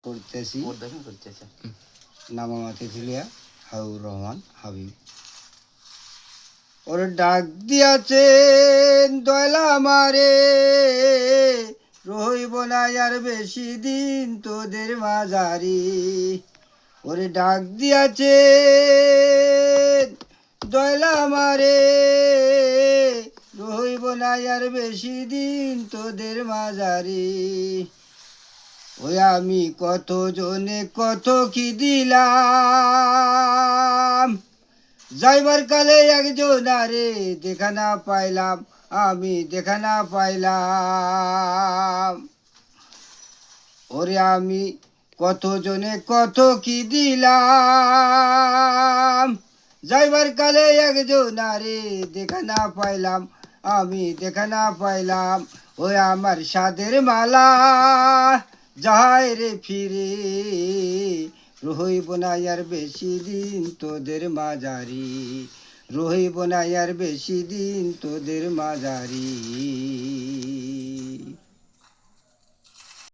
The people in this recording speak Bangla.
করতেছি নাম আমার তেঁতুলিয়া হাবিবুর রহমান হাবিব। ওর ডাক দিয়াছেন দয়লা মারে, রইব না আর বেশি দিন তোদের মাঝারি। ওরে ডাক দিয়াছেন দয়লা মারে, রইব না আর বেশি দিন তোদের মাঝারি। ওই আমি কত জনে কত কি দিলাম, যাইবার কালে একজন আরে দেখা না পাইলাম, আমি দেখা না পাইলাম। ওরে আমি কত জনে কত কি দিলাম, যাইবার কালে একজন আরে দেখা না পাইলাম, আমি দেখা না পাইলাম। ওই আমার সাদের মালা যায় রে ফিরে, রইব না আর বেশি দিন তোদের মাঝারি, রইব না আর বেশি দিন তোদের মাঝারি।